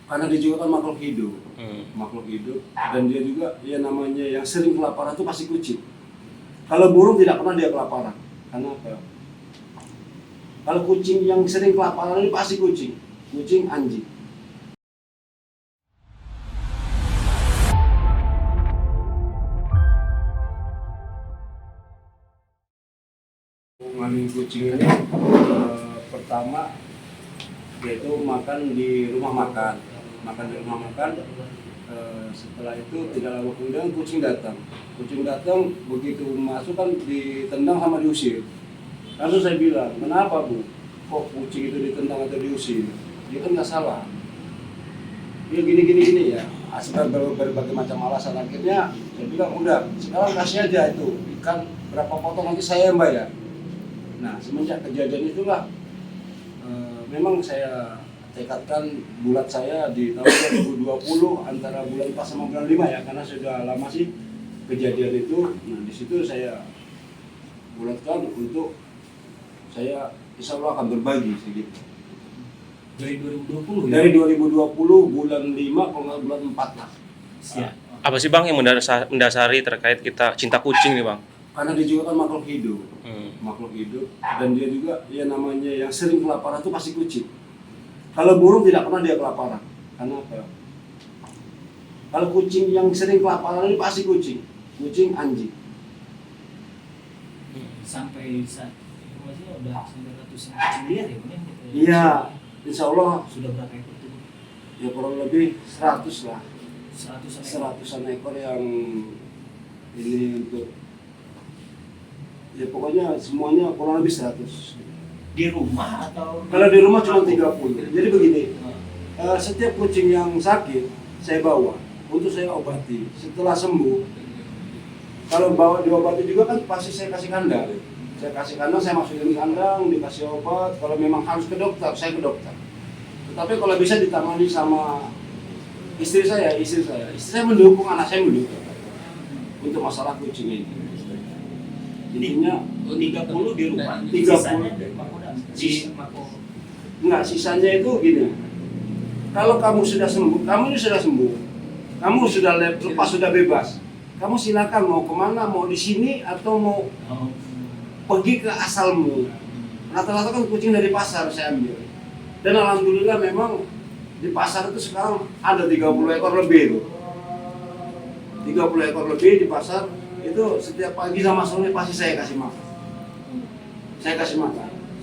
karena dia juga kan makhluk hidup, dan dia juga ya namanya yang sering kelaparan itu pasti kucing. Kalau burung tidak pernah dia kelaparan. Karena apa? Kalau kucing yang sering kelaparan ini pasti kucing, anjing. Ngambil kucing ini pertama yaitu makan di rumah makan. Setelah itu tidak lama kemudian kucing datang begitu masuk kan ditendang sama diusir. Lalu saya bilang, kenapa Bu? Kok kucing itu ditendang atau diusir? Dia kan nggak salah. Dia gini ya. Asal berbagai macam alasan, akhirnya saya bilang udah sekarang kasih aja itu ikan berapa potong nanti saya yang bayar. Nah semenjak kejadian itulah memang saya tekadkan bulat saya di tahun 2020 antara bulan 4 sama bulan 5 ya, karena sudah lama sih kejadian itu. Nah di situ saya bulatkan untuk saya insya Allah akan berbagi segitu. Dari 2020 Dari 2020 bulan 5 kalau nggak bulan 4 lah. Siap. Apa sih Bang yang mendasari terkait kita cinta kucing nih Bang? Karena dia juga kan makhluk hidup, dan dia juga ya namanya yang sering kelaparan itu pasti kucing. Kalau burung tidak pernah dia kelaparan. Karena apa? Kalau kucing yang sering kelaparan ini pasti kucing, anjing. Sampai saat informasinya udah sampai ratusan kucing liar ya Bang? Iya, insya Allah Sudah berapa ekor tuh? ya kurang lebih 100 lah. 100-an ekor yang ini untuk ya pokoknya semuanya kurang lebih 100. di rumah atau? Kalau di rumah cuma 30. Jadi begini, setiap kucing yang sakit saya bawa untuk saya obati. Setelah sembuh, kalau bawa diobati juga kan pasti saya kasih kandang. Saya masukin kandang, dikasih obat. Kalau memang harus ke dokter, saya ke dokter. Tetapi kalau bisa ditangani sama istri saya mendukung, anak saya mendukung untuk masalah kucing ini. Intinya 30 di rumah. 30. Sisanya di Mako. Enggak, sisanya itu gini. Kalau kamu sudah sembuh, kamu sudah lepas, sudah bebas. Kamu silakan mau kemana, mau di sini atau mau pergi ke asalmu. Rata-rata kan kucing dari pasar saya ambil. Dan alhamdulillah memang di pasar itu sekarang ada 30 ekor lebih itu. 30 ekor lebih di pasar itu setiap pagi sama sore pasti saya kasih makan.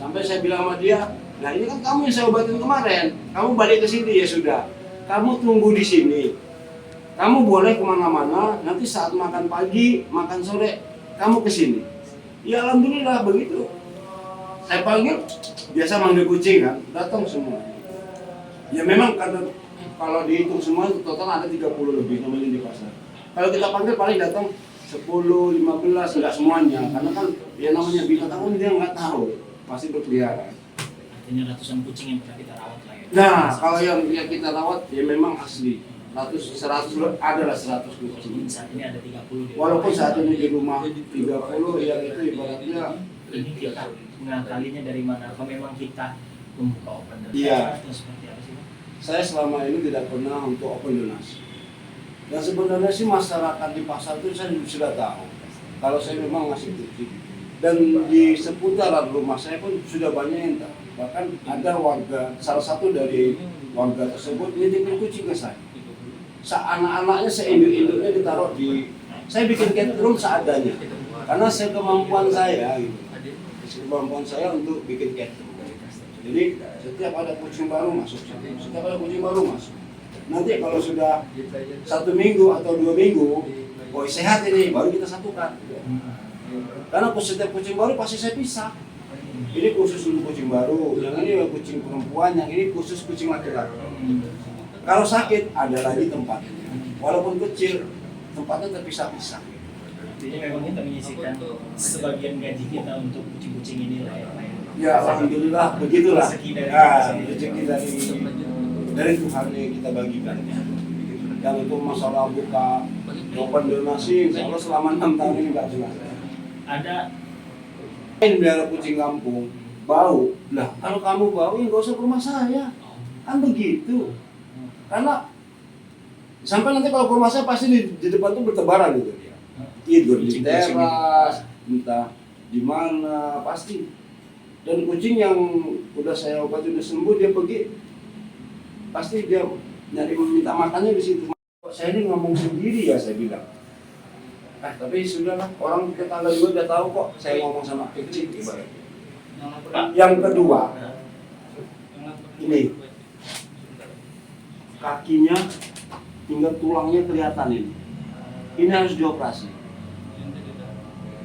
Sampai saya bilang sama dia, nah ini kan kamu yang saya obatin kemarin, kamu balik ke sini ya sudah. Kamu tunggu di sini. Kamu boleh kemana-mana, nanti saat makan pagi, makan sore, kamu ke sini. Ya alhamdulillah begitu. Saya panggil, biasa manggil kucing kan, datang semua. Ya memang kalau dihitung semua total ada 30 lebih namanya di pasar. Kalau kita panggil paling datang 10, 15, enggak semuanya. Karena kan ya namanya binatang kan dia nggak tahu, pasti berkeliaran. Artinya ratusan kucing yang pernah kita rawat lah ya. Nah, kalau yang kita rawat ya memang asli. 100 adalah 100 kucing. Saat ini ada 30 di Walaupun saat ini di rumah 30 yang itu ibaratnya ini kita mengakalinya dari mana? Apa memang kita membuka open donasi Iya. atau seperti apa sih Bang? saya selama ini tidak pernah untuk open donasi. Dan sebenarnya sih masyarakat di pasar itu saya sudah tahu kalau saya memang ngasih kucing. Dan di seputaran rumah saya pun sudah banyak yang tahu. Bahkan ada warga, salah satu dari warga tersebut nitipin kucing ke saya. Anak-anaknya seinduk-induknya ditaruh di, saya bikin cat room seadanya. Karena kemampuan saya untuk bikin cat room. Jadi setiap ada kucing baru masuk. Nanti kalau sudah 1 minggu atau 2 minggu, boy sehat ini, baru kita satukan. Karena setiap kucing baru pasti saya pisah. Ini khusus untuk kucing baru, yang ini kucing perempuan, yang ini khusus kucing laki-laki. Kalau sakit ada lagi tempatnya. Walaupun kecil, tempatnya terpisah-pisah. Artinya memang kita menyisihkan sebagian gaji kita untuk kucing-kucing ini lah ya. Ya alhamdulillah begitulah. Rezeki dari Tuhan yang kita bagikan. Yang itu masalah buka open donasi, insya Allah selama 6 tahun ini nggak jelas. Ada Biar kucing kampung bau, nah kalau kamu bau ya nggak usah ke rumah saya, kan begitu. Karena sampai nanti kalau ke rumah saya pasti di depan tuh bertebaran gitu dia. Tidur di teras, entah di mana pasti. Dan kucing yang udah saya obati udah sembuh dia pergi, pasti dia nyari minta makannya di situ. Saya ini ngomong sendiri ya saya bilang. Tapi sudahlah, orang tetangga juga udah tahu kok saya ngomong sama kecil ibaratnya. Yang kedua, ini kakinya tinggal tulangnya kelihatan ini. Ini harus dioperasi.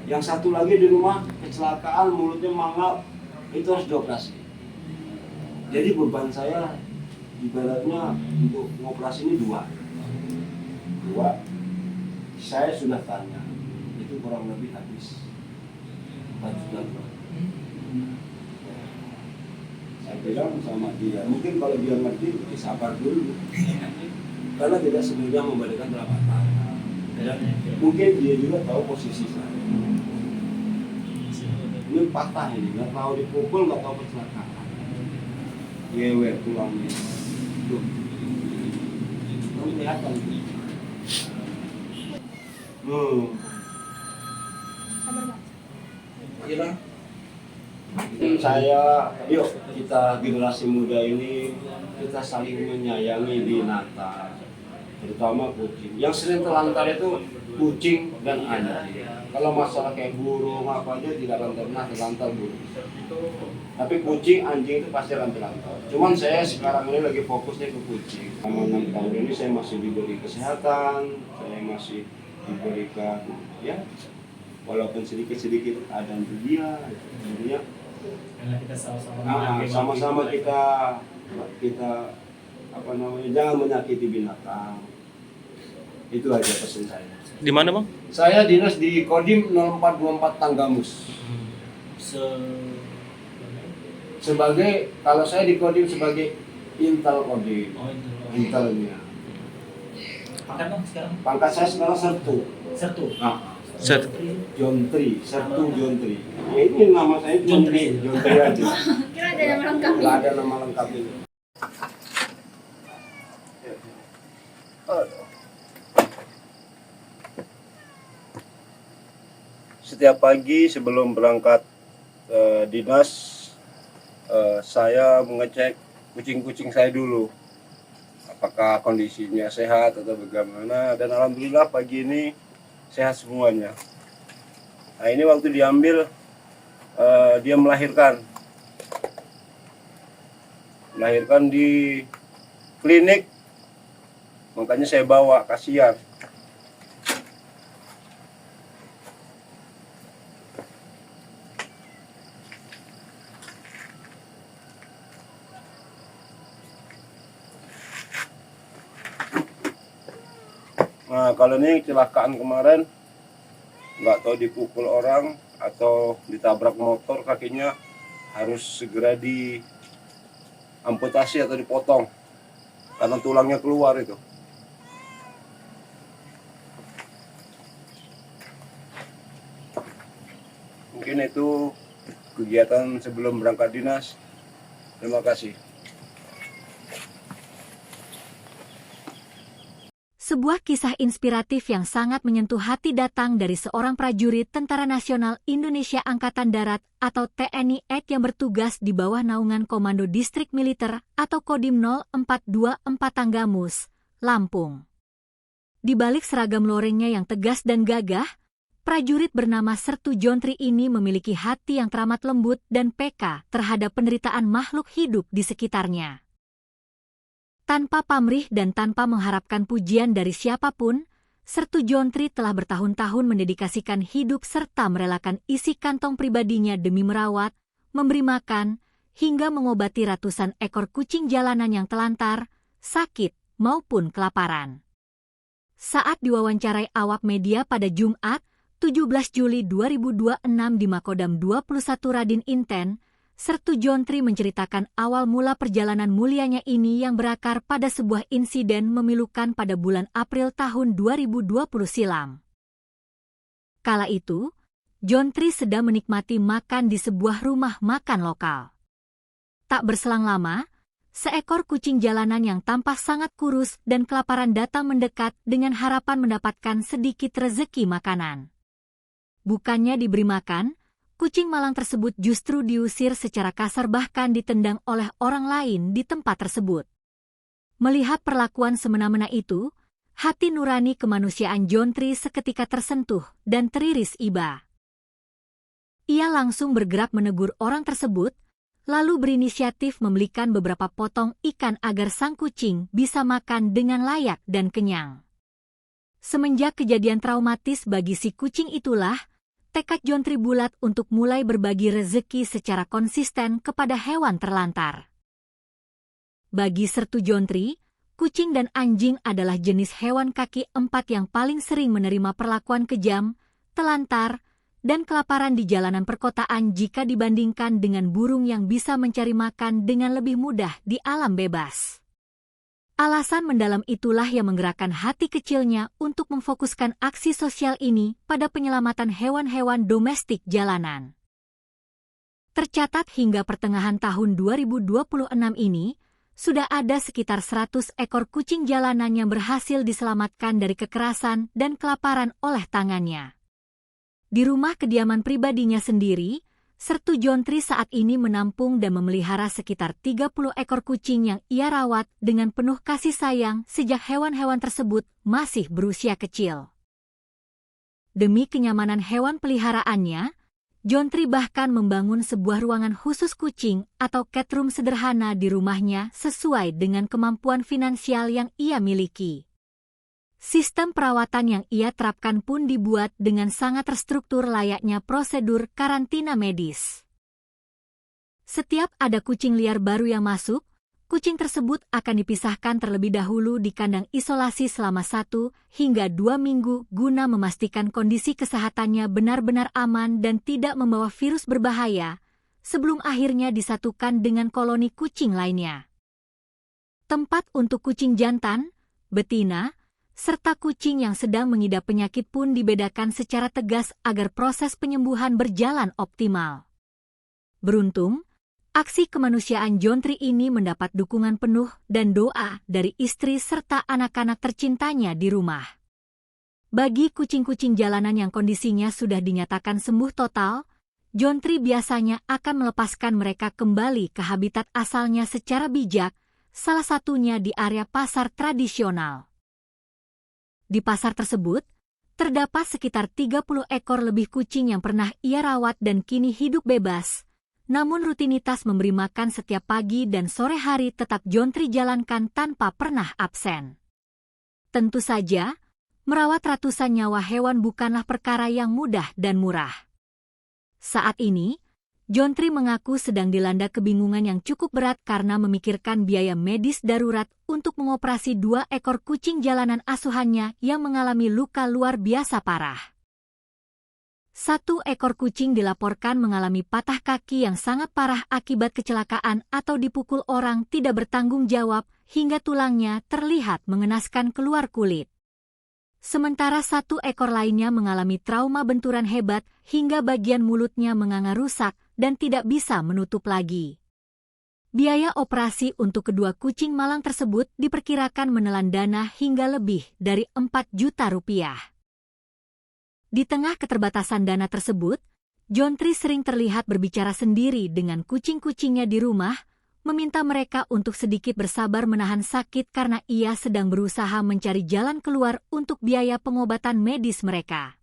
Yang satu lagi di rumah kecelakaan mulutnya mangap, itu harus dioperasi. Jadi beban saya ibaratnya untuk ngoperasi ini dua. Saya sudah tanya, itu kurang lebih habis 4 juta. Saya bilang sama dia, mungkin kalau dia ngerti, sabar dulu. Karena tidak semudah membalikan telapak tangan. Mungkin dia juga tahu posisi saya. Ini patah ini, nggak tahu dipukul, nggak tahu kecelakaan. Gewer tulangnya. Tuh. Kamu kelihatan. Iya. Saya, yuk kita generasi muda ini kita saling menyayangi binatang, terutama kucing. Yang sering terlantar itu kucing dan anjing. Kalau masalah kayak burung apa aja tidak akan pernah terlantar burung. Tapi kucing, anjing itu pasti akan terlantar. Cuman saya sekarang ini lagi fokusnya ke kucing. Selama 6 tahun ini saya masih diberi kesehatan, saya masih diberikan ya walaupun sedikit ada untuk dia jadinya karena kita sama-sama sama-sama kita apa namanya jangan menyakiti binatang. Itu aja pesan saya. Di mana, Bang? Saya dinas di Kodim 0424 Tanggamus. Sebagai kalau saya di Kodim sebagai Intel Kodim. Intelnya. Pangkat dong sekarang? Pangkat saya sekarang sertu. Jontri, sertu Jontri. Ya ini nama saya Jontri aja. Kira ada nama lengkap. Nggak ada nama lengkap ini. Setiap pagi sebelum berangkat dinas, saya mengecek kucing-kucing saya dulu. Apakah kondisinya sehat atau bagaimana, dan alhamdulillah pagi ini sehat semuanya. Nah ini waktu diambil dia melahirkan di klinik, makanya saya bawa, kasihan. Nah kalau ini kecelakaan kemarin, nggak tahu dipukul orang atau ditabrak motor, kakinya harus segera diamputasi atau dipotong karena tulangnya keluar itu. Mungkin itu kegiatan sebelum berangkat dinas. Terima kasih. Sebuah kisah inspiratif yang sangat menyentuh hati datang dari seorang prajurit Tentara Nasional Indonesia Angkatan Darat atau TNI AD yang bertugas di bawah naungan Komando Distrik Militer atau Kodim 0424 Tanggamus, Lampung. Di balik seragam lorengnya yang tegas dan gagah, prajurit bernama Sertu Jontri ini memiliki hati yang teramat lembut dan peka terhadap penderitaan makhluk hidup di sekitarnya. Tanpa pamrih dan tanpa mengharapkan pujian dari siapapun, Sertu Jontri telah bertahun-tahun mendedikasikan hidup serta merelakan isi kantong pribadinya demi merawat, memberi makan, hingga mengobati ratusan ekor kucing jalanan yang telantar, sakit, maupun kelaparan. Saat diwawancarai awak media pada Jumat, 17 Juli 2026 di Makodam 21 Radin Inten, Sertu Jontri menceritakan awal mula perjalanan mulianya ini yang berakar pada sebuah insiden memilukan pada bulan April tahun 2020 silam. Kala itu, Jontri sedang menikmati makan di sebuah rumah makan lokal. Tak berselang lama, seekor kucing jalanan yang tampak sangat kurus dan kelaparan datang mendekat dengan harapan mendapatkan sedikit rezeki makanan. Bukannya diberi makan, kucing malang tersebut justru diusir secara kasar bahkan ditendang oleh orang lain di tempat tersebut. Melihat perlakuan semena-mena itu, hati nurani kemanusiaan John Tree seketika tersentuh dan teriris iba. Ia langsung bergerak menegur orang tersebut, lalu berinisiatif membelikan beberapa potong ikan agar sang kucing bisa makan dengan layak dan kenyang. Semenjak kejadian traumatis bagi si kucing itulah, tekad John Tree bulat untuk mulai berbagi rezeki secara konsisten kepada hewan terlantar. Bagi Sertu John Tree, kucing dan anjing adalah jenis hewan kaki empat yang paling sering menerima perlakuan kejam, telantar, dan kelaparan di jalanan perkotaan jika dibandingkan dengan burung yang bisa mencari makan dengan lebih mudah di alam bebas. Alasan mendalam itulah yang menggerakkan hati kecilnya untuk memfokuskan aksi sosial ini pada penyelamatan hewan-hewan domestik jalanan. Tercatat hingga pertengahan tahun 2026 ini, sudah ada sekitar 100 ekor kucing jalanan yang berhasil diselamatkan dari kekerasan dan kelaparan oleh tangannya. Di rumah kediaman pribadinya sendiri, Sertu John Tree saat ini menampung dan memelihara sekitar 30 ekor kucing yang ia rawat dengan penuh kasih sayang sejak hewan-hewan tersebut masih berusia kecil. Demi kenyamanan hewan peliharaannya, John Tree bahkan membangun sebuah ruangan khusus kucing atau cat room sederhana di rumahnya sesuai dengan kemampuan finansial yang ia miliki. Sistem perawatan yang ia terapkan pun dibuat dengan sangat terstruktur layaknya prosedur karantina medis. Setiap ada kucing liar baru yang masuk, kucing tersebut akan dipisahkan terlebih dahulu di kandang isolasi selama 1 hingga 2 minggu guna memastikan kondisi kesehatannya benar-benar aman dan tidak membawa virus berbahaya, sebelum akhirnya disatukan dengan koloni kucing lainnya. Tempat untuk kucing jantan, betina, serta kucing yang sedang mengidap penyakit pun dibedakan secara tegas agar proses penyembuhan berjalan optimal. Beruntung, aksi kemanusiaan John Tree ini mendapat dukungan penuh dan doa dari istri serta anak-anak tercintanya di rumah. Bagi kucing-kucing jalanan yang kondisinya sudah dinyatakan sembuh total, John Tree biasanya akan melepaskan mereka kembali ke habitat asalnya secara bijak, salah satunya di area pasar tradisional. Di pasar tersebut, terdapat sekitar 30 ekor lebih kucing yang pernah ia rawat dan kini hidup bebas. Namun rutinitas memberi makan setiap pagi dan sore hari tetap John Tree jalankan tanpa pernah absen. Tentu saja, merawat ratusan nyawa hewan bukanlah perkara yang mudah dan murah. Saat ini, John Tree mengaku sedang dilanda kebingungan yang cukup berat karena memikirkan biaya medis darurat untuk mengoperasi 2 ekor kucing jalanan asuhannya yang mengalami luka luar biasa parah. 1 ekor kucing dilaporkan mengalami patah kaki yang sangat parah akibat kecelakaan atau dipukul orang tidak bertanggung jawab hingga tulangnya terlihat mengenaskan keluar kulit. Sementara 1 ekor lainnya mengalami trauma benturan hebat hingga bagian mulutnya menganga rusak dan tidak bisa menutup lagi. Biaya operasi untuk kedua kucing malang tersebut diperkirakan menelan dana hingga lebih dari 4 juta rupiah. Di tengah keterbatasan dana tersebut, John Tree sering terlihat berbicara sendiri dengan kucing-kucingnya di rumah, meminta mereka untuk sedikit bersabar menahan sakit karena ia sedang berusaha mencari jalan keluar untuk biaya pengobatan medis mereka.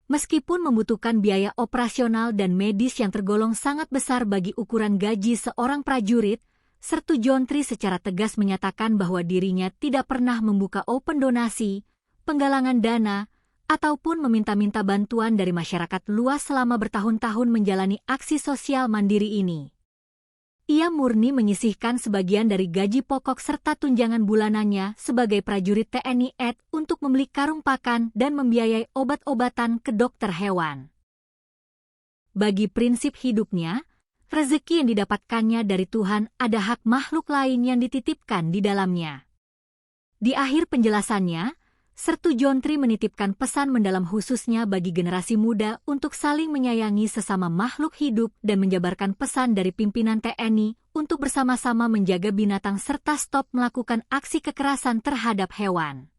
Meskipun membutuhkan biaya operasional dan medis yang tergolong sangat besar bagi ukuran gaji seorang prajurit, Sertu John Tree secara tegas menyatakan bahwa dirinya tidak pernah membuka open donasi, penggalangan dana, ataupun meminta-minta bantuan dari masyarakat luas selama bertahun-tahun menjalani aksi sosial mandiri ini. Ia murni menyisihkan sebagian dari gaji pokok serta tunjangan bulanannya sebagai prajurit TNI AD untuk membeli karung pakan dan membiayai obat-obatan ke dokter hewan. Bagi prinsip hidupnya, rezeki yang didapatkannya dari Tuhan ada hak makhluk lain yang dititipkan di dalamnya. Di akhir penjelasannya, Sertu Jontri menitipkan pesan mendalam khususnya bagi generasi muda untuk saling menyayangi sesama makhluk hidup dan menjabarkan pesan dari pimpinan TNI untuk bersama-sama menjaga binatang serta stop melakukan aksi kekerasan terhadap hewan.